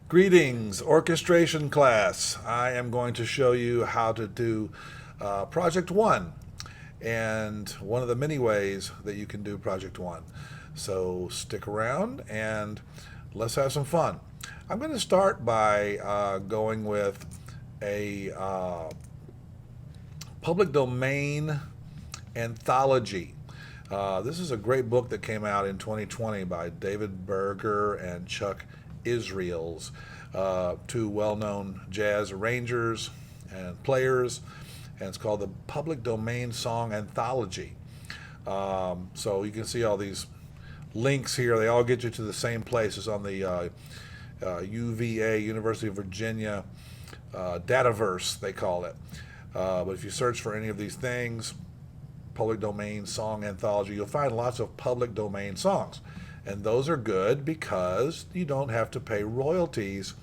Greetings, orchestration class. I am going to show you how to do Project 1 and one of the many ways that you can do Project 1. So stick around and let's have some fun. I'm going to start by going with a public domain anthology. This is a great book that came out in 2020 by David Berger and Chuck Israels, two well-known jazz arrangers and players, and it's called the Public Domain Song Anthology. So you can see all these links here. They all get you to the same place. It's on the UVA, University of Virginia Dataverse, they call it. But if you search for any of these things, Public Domain Song Anthology, you'll find lots of public domain songs. And those are good because you don't have to pay royalties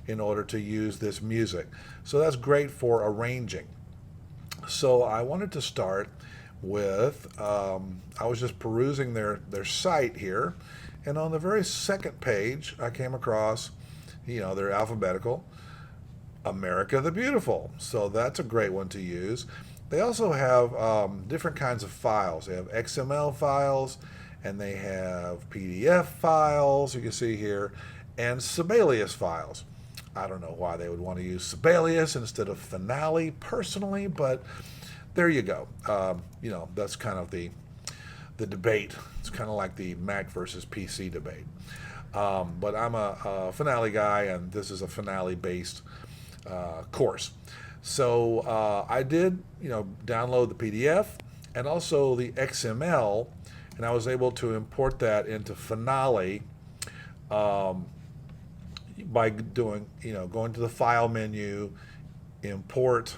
in order to use this music. So that's great for arranging. So I wanted to start with, I was just perusing their site here, and on the very second page I came across, they're alphabetical, America the Beautiful. So that's a great one to use. They also have different kinds of files. They have XML files, and they have PDF files, you can see here, and Sibelius files. I don't know why they would want to use Sibelius instead of Finale personally, but there you go. That's kind of the debate. It's kind of like the Mac versus PC debate. But I'm a Finale guy, and this is a Finale-based course. So I did, download the PDF and also the XML, and I was able to import that into Finale by doing, going to the File menu, import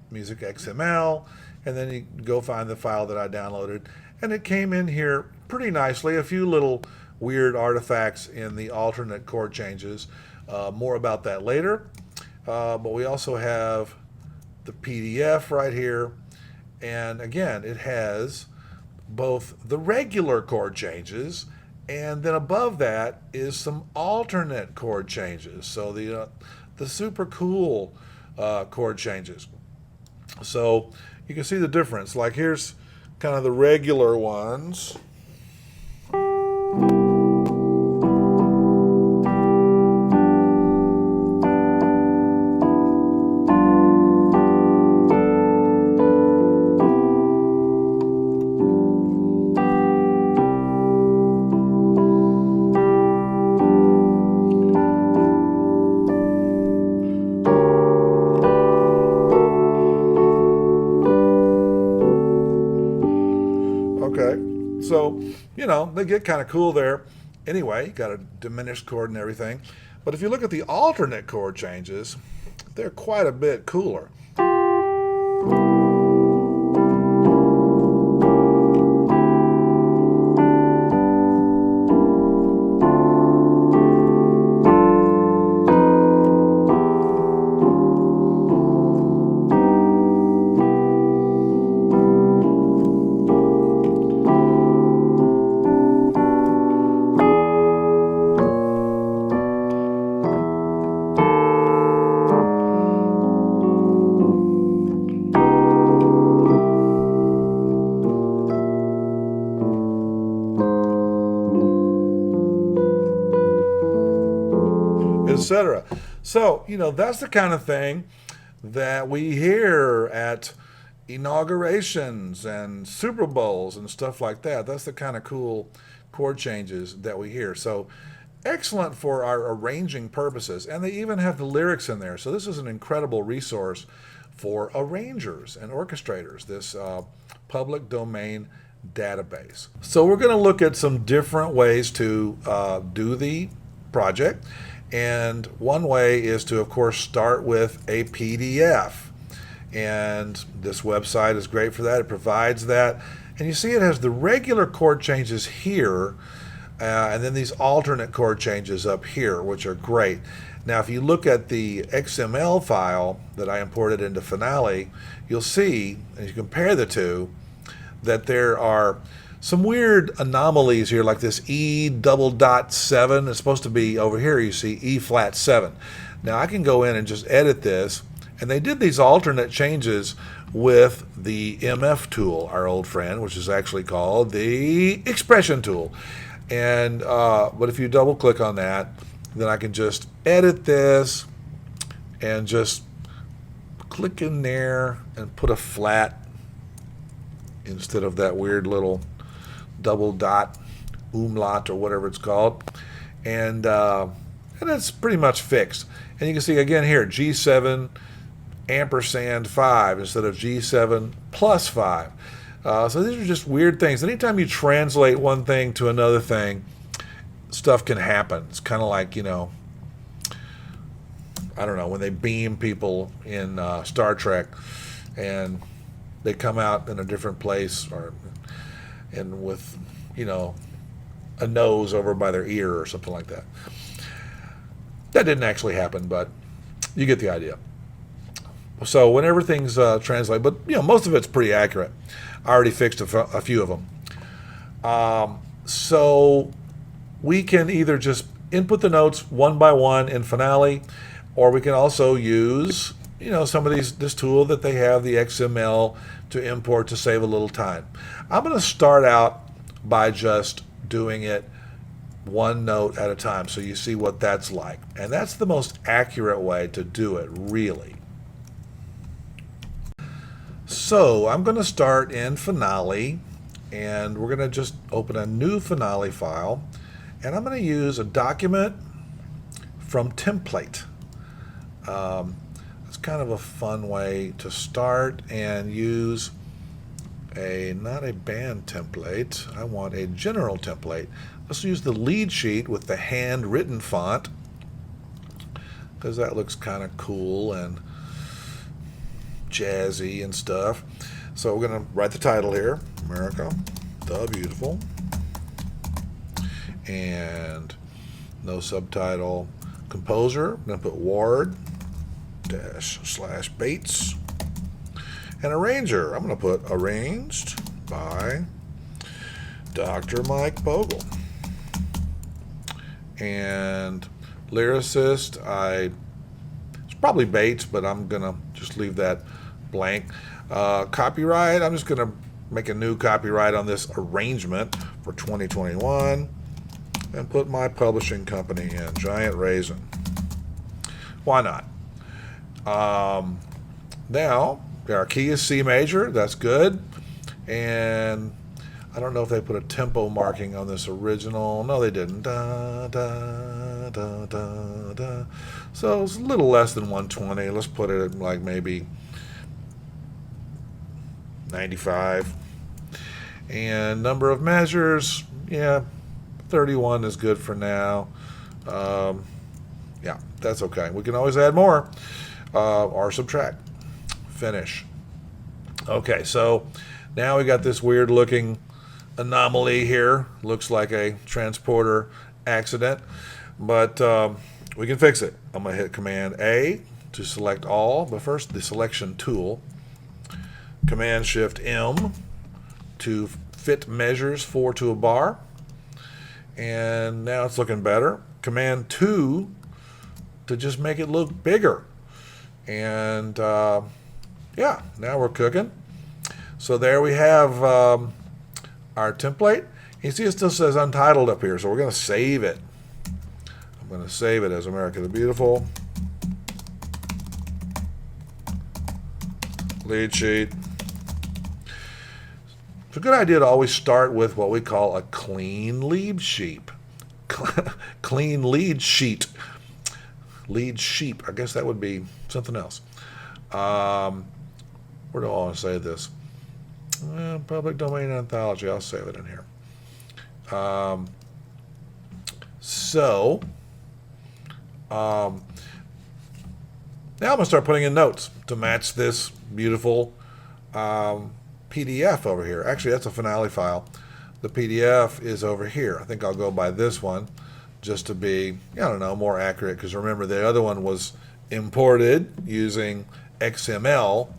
Music XML, and then you go find the file that I downloaded, and it came in here pretty nicely. A few little weird artifacts in the alternate chord changes. More about that later. But we also have the PDF right here, and again, it has both the regular chord changes, and then above that is some alternate chord changes. So the super cool chord changes. So you can see the difference. Like here's kind of the regular ones. Okay, so, they get kind of cool there. Anyway, got a diminished chord and everything. But if you look at the alternate chord changes, they're quite a bit cooler. Etc. So, that's the kind of thing that we hear at inaugurations and Super Bowls and stuff like that. That's the kind of cool chord changes that we hear. So excellent for our arranging purposes. And they even have the lyrics in there. So this is an incredible resource for arrangers and orchestrators, this public domain database. So we're going to look at some different ways to do the project. And one way is to, of course, start with a PDF. And this website is great for that. It provides that. And you see it has the regular chord changes here, and then these alternate chord changes up here, which are great. Now, if you look at the XML file that I imported into Finale, you'll see, as you compare the two, that there are some weird anomalies here, like this E double dot 7. It's supposed to be over here, you see E flat 7. Now I can go in and just edit this, and they did these alternate changes with the MF tool, our old friend, which is actually called the expression tool. And but if you double click on that, then I can just edit this and just click in there and put a flat instead of that weird little double dot umlaut or whatever it's called, and it's pretty much fixed. And you can see again here G7 ampersand 5 instead of G7 plus 5. So these are just weird things. Anytime you translate one thing to another thing, stuff can happen. It's kind of like, you know, I don't know, when they beam people in Star Trek and they come out in a different place, and with, you know, a nose over by their ear or something like that. That didn't actually happen, but you get the idea. So whenever things translate, but you know, most of it's pretty accurate. I already fixed a few of them. So we can either just input the notes one by one in Finale, or we can also use, you know, some of this tool that they have, the XML, to import to save a little time. I'm going to start out by just doing it one note at a time so you see what that's like. And that's the most accurate way to do it, really. So I'm going to start in Finale, and we're going to just open a new Finale file, and I'm going to use a document from template. It's kind of a fun way to start and use not a band template. I want a general template. Let's use the lead sheet with the handwritten font, because that looks kind of cool and jazzy and stuff. So we're going to write the title here, America the Beautiful, and no subtitle. Composer, I'm going to put Ward / Bates, and arranger, I'm going to put arranged by Dr. Mike Bogle. And lyricist, it's probably Bates, but I'm going to just leave that blank. Copyright, I'm just going to make a new copyright on this arrangement for 2021 and put my publishing company in, Giant Raisin. Why not? Now, our key is C major. That's good. And I don't know if they put a tempo marking on this original. No, they didn't. Da, da, da, da, da. So it's a little less than 120. Let's put it at like maybe 95. And number of measures, yeah, 31 is good for now. Yeah, that's okay. We can always add more or subtract. Finish. Okay, so now we got this weird looking anomaly here. Looks like a transporter accident, but we can fix it. I'm going to hit Command A to select all, but first the selection tool. Command Shift M to fit measures 4 to a bar. And now it's looking better. Command 2 to just make it look bigger. And yeah, now we're cooking. So there we have our template. You see it still says untitled up here, so we're going to save it. I'm going to save it as America the Beautiful. Lead sheet. It's a good idea to always start with what we call a clean lead sheet. Clean lead sheet. Lead sheep. I guess that would be something else. Where do I want to save this? Public domain anthology. I'll save it in here. Now I'm going to start putting in notes to match this beautiful PDF over here. Actually, that's a Finale file. The PDF is over here. I think I'll go by this one just to be, I don't know, more accurate, because remember the other one was imported using XML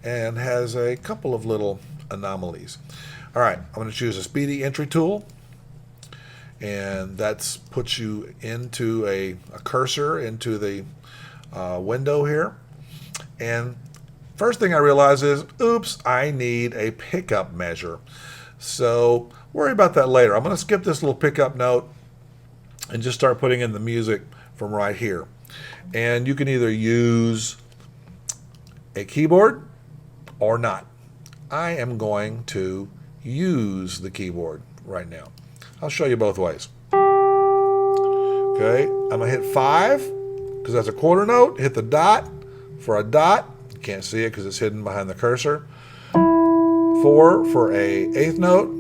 and has a couple of little anomalies. All right, I'm going to choose a speedy entry tool, and that's puts you into a cursor into the window here. And first thing I realize is, oops, I need a pickup measure. So worry about that later. I'm going to skip this little pickup note and just start putting in the music from right here. And you can either use a keyboard or not. I am going to use the keyboard right now. I'll show you both ways. Okay, I'm going to hit 5 because that's a quarter note. Hit the dot for a dot. You can't see it because it's hidden behind the cursor. 4 for a eighth note.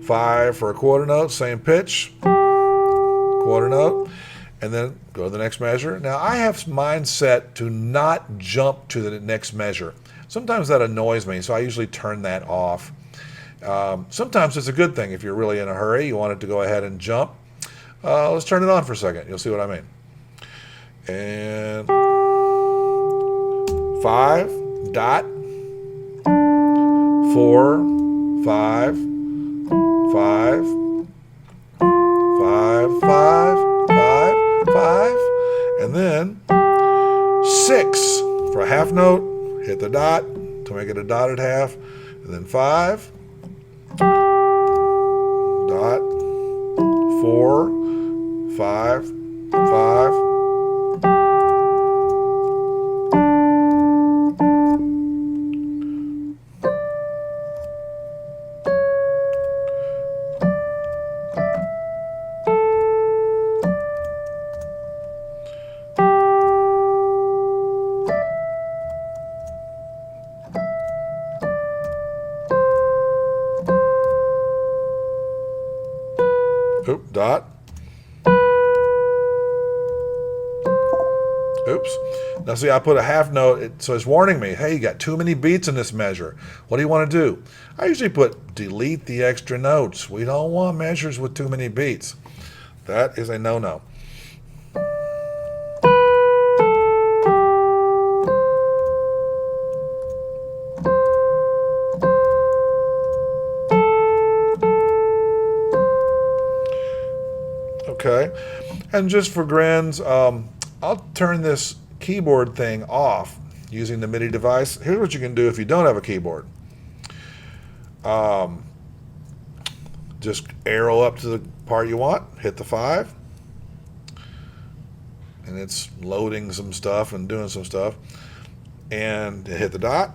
5 for a quarter note, same pitch. Quarter note. And then go to the next measure. Now I have mine set to not jump to the next measure. Sometimes that annoys me, so I usually turn that off. Sometimes it's a good thing if you're really in a hurry. You want it to go ahead and jump. Let's turn it on for a second. You'll see what I mean. And 5, dot, 4, 5, 5, 5, 5, 5, and then 6 for a half note. Hit the dot to make it a dotted half, and then 5, dot, 4, 5, 5. Oop, dot. Oops. Now see, I put a half note, so it's warning me, hey, you got too many beats in this measure. What do you want to do? I usually put delete the extra notes. We don't want measures with too many beats. That is a no-no. Okay, and just for grins, I'll turn this keyboard thing off using the MIDI device. Here's what you can do if you don't have a keyboard. Just arrow up to the part you want, hit the 5, and it's loading some stuff and doing some stuff, and hit the dot,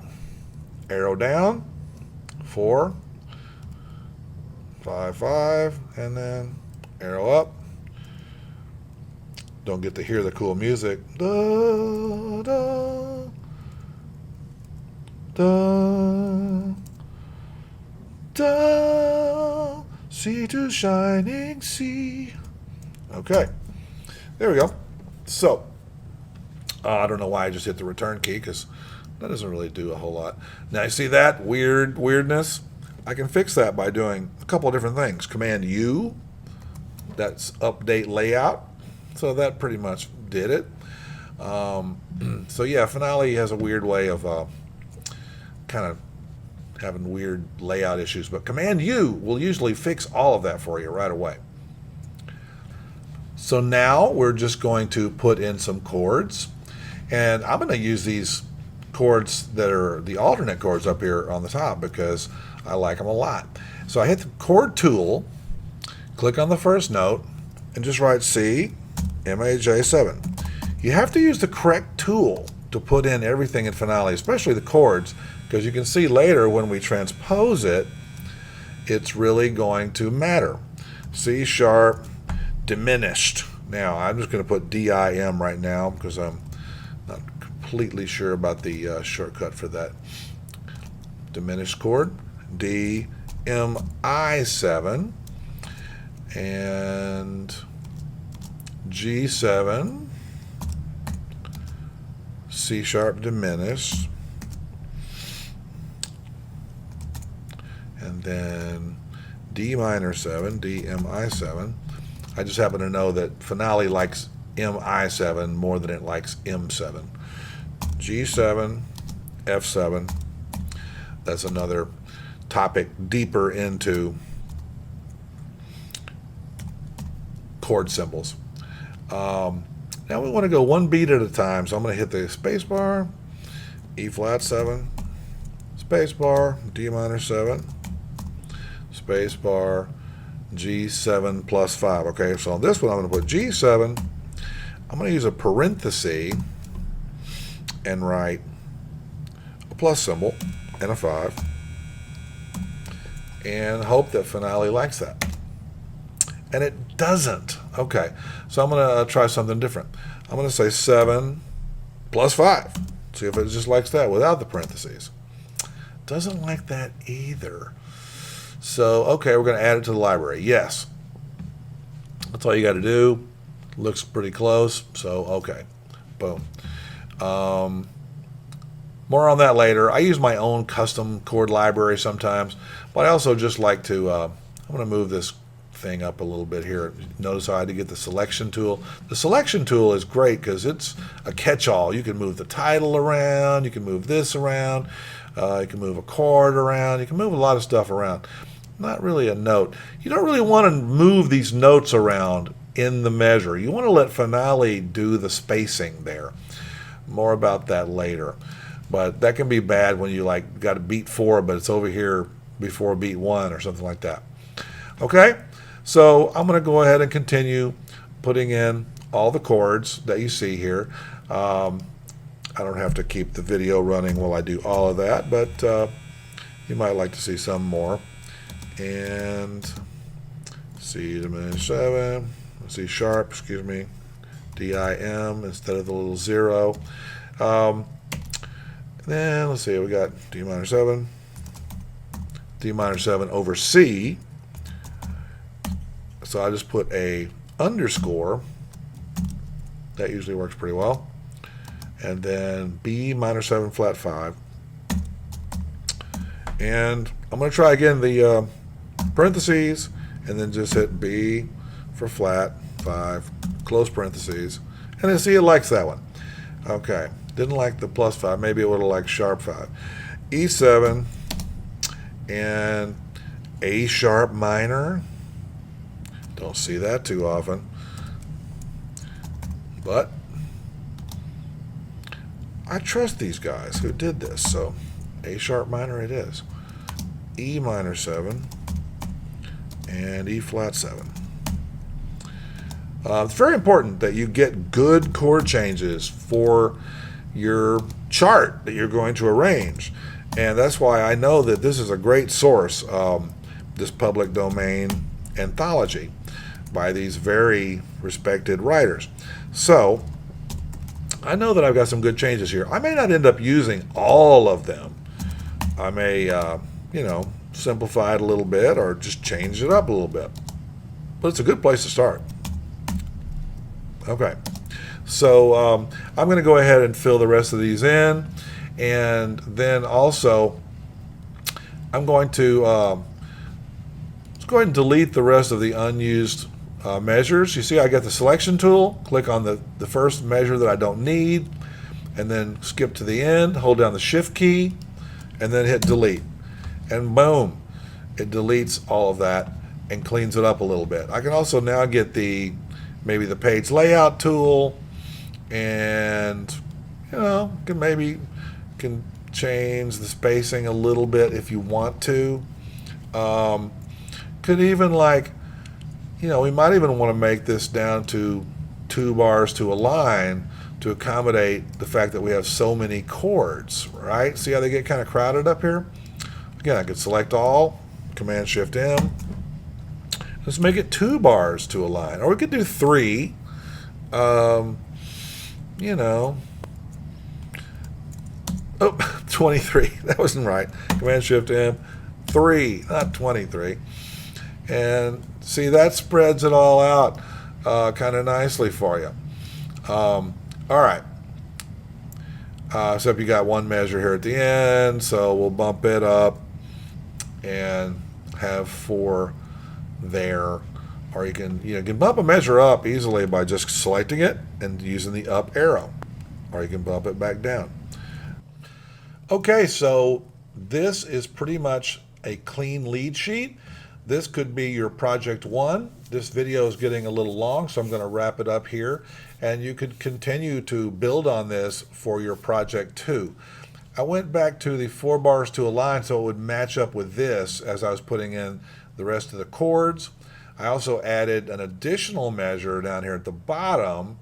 arrow down, 4, 5, 5, and then arrow up. Don't get to hear the cool music. Da, da, da, da, sea to shining sea. Okay, there we go. So, I don't know why I just hit the return key, because that doesn't really do a whole lot. Now you see that weirdness? I can fix that by doing a couple of different things. Command U, that's update layout. So that pretty much did it. So yeah, Finale has a weird way of kind of having weird layout issues, but Command U will usually fix all of that for you right away. So now we're just going to put in some chords, and I'm going to use these chords that are the alternate chords up here on the top because I like them a lot. So I hit the chord tool, click on the first note, and just write C, Maj7. You have to use the correct tool to put in everything in Finale, especially the chords, because you can see later when we transpose it, it's really going to matter. C sharp diminished. Now I'm just going to put DIM right now because I'm not completely sure about the shortcut for that. Diminished chord, DMI7, and G7, C sharp diminished, and then D minor 7, DMI7. I just happen to know that Finale likes MI7 more than it likes M7. G7, F7, that's another topic deeper into chord symbols. Now we want to go one beat at a time, so I'm going to hit the space bar, E flat 7, space bar, D minor 7, space bar, G7 plus 5. Okay, so on this one I'm going to put G7. I'm going to use a parenthesis and write a plus symbol and a 5 and hope that Finale likes that. And it doesn't. Okay, so I'm going to try something different. I'm going to say 7 plus 5. See if it just likes that without the parentheses. Doesn't like that either. So, okay, we're going to add it to the library. Yes. That's all you got to do. Looks pretty close. So, okay. Boom. More on that later. I use my own custom chord library sometimes, but I also just like to, I'm going to move this thing up a little bit here. Notice how I had to get the selection tool. The selection tool is great because it's a catch-all. You can move the title around, you can move this around, you can move a chord around, you can move a lot of stuff around. Not really a note. You don't really want to move these notes around in the measure. You want to let Finale do the spacing there. More about that later. But that can be bad when you like got a beat 4 but it's over here before beat 1 or something like that. Okay? So I'm going to go ahead and continue putting in all the chords that you see here. I don't have to keep the video running while I do all of that, but you might like to see some more. And C diminished 7, C sharp, excuse me, D-I-M instead of the little 0. Then let's see, we got D minor 7, D minor 7 over C. So I just put a underscore. That usually works pretty well. And then B minor 7 flat 5. And I'm going to try again the parentheses and then just hit B for flat 5, close parentheses. And then see, it likes that one. Okay, didn't like the plus 5. Maybe it would have liked sharp 5. E7 and A sharp minor. Don't see that too often. But I trust these guys who did this. So A sharp minor it is. E minor 7 and E flat 7. It's very important that you get good chord changes for your chart that you're going to arrange. And that's why I know that this is a great source, this public domain anthology by these very respected writers. So I know that I've got some good changes here. I may not end up using all of them. I may, you know, simplify it a little bit or just change it up a little bit. But it's a good place to start. Okay, so I'm going to go ahead and fill the rest of these in, and then also I'm going to let's go ahead and delete the rest of the unused measures. You see I got the selection tool, click on the first measure that I don't need, and then skip to the end, hold down the shift key, and then hit delete. And boom, it deletes all of that and cleans it up a little bit. I can also now get maybe the page layout tool, and you know, can change the spacing a little bit if you want to. Could even, like, you know, we might even want to make this down to 2 bars to a line to accommodate the fact that we have so many chords, right? See how they get kind of crowded up here? Again, I could select all, Command Shift M. Let's make it 2 bars to a line, or we could do 3. You know, oh, 23. That wasn't right. Command Shift M, 3, not 23. And see, that spreads it all out kind of nicely for you. All right. Except you got one measure here at the end, so we'll bump it up and have 4 there. Or you can bump a measure up easily by just selecting it and using the up arrow, or you can bump it back down. Okay, so this is pretty much a clean lead sheet. This could be your project 1. This video is getting a little long, so I'm going to wrap it up here. And you could continue to build on this for your project 2. I went back to the 4 bars to align so it would match up with this as I was putting in the rest of the chords. I also added an additional measure down here at the bottom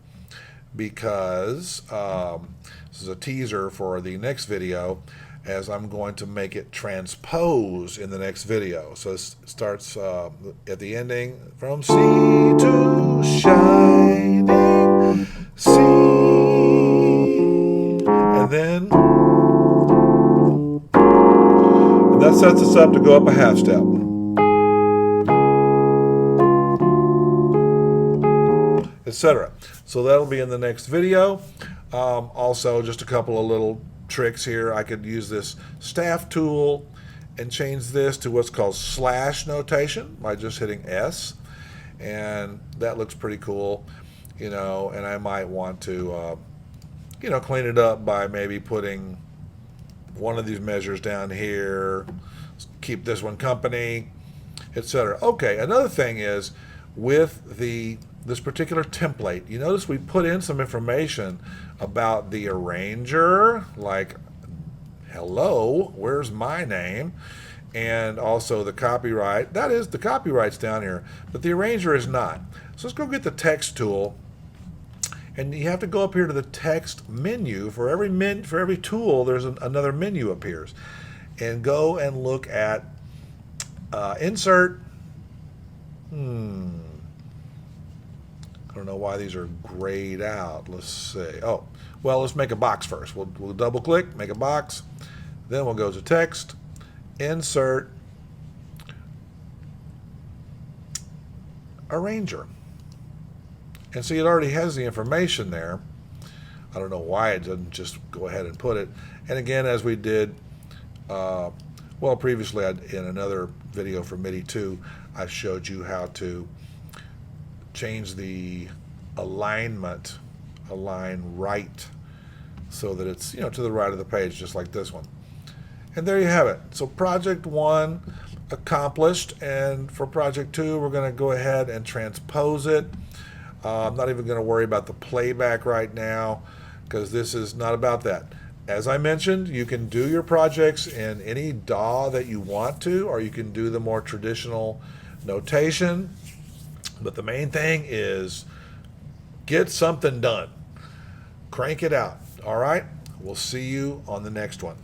because this is a teaser for the next video, as I'm going to make it transpose in the next video. So it starts at the ending, from C to shining C, and then that sets us up to go up a half step. Etc. So that'll be in the next video. Also, just a couple of little tricks here. I could use this staff tool and change this to what's called slash notation by just hitting S, and that looks pretty cool, you know. And I might want to you know, clean it up by maybe putting one of these measures down here, keep this one company, etc. Okay, another thing is with this particular template, you notice we put in some information about the arranger, like hello, where's my name, and also the copyright. That is, the copyright's down here, but the arranger is not. So let's go get the text tool, and you have to go up here to the text menu. For every tool, there's another menu appears, and go and look at insert. I don't know why these are grayed out. Let's see. Oh, well, let's make a box first. We'll double click, make a box. Then we'll go to text, insert, arranger. And see, it already has the information there. I don't know why it doesn't just go ahead and put it. And again, as we did, well, previously in another video for MIDI 2, I showed you how to change the alignment, align right, so that it's, you know, to the right of the page, just like this one. And there you have it. So project 1 accomplished, and for project 2, we're going to go ahead and transpose it. I'm not even going to worry about the playback right now, because this is not about that. As I mentioned, you can do your projects in any DAW that you want to, or you can do the more traditional notation. But the main thing is get something done. Crank it out. All right? We'll see you on the next one.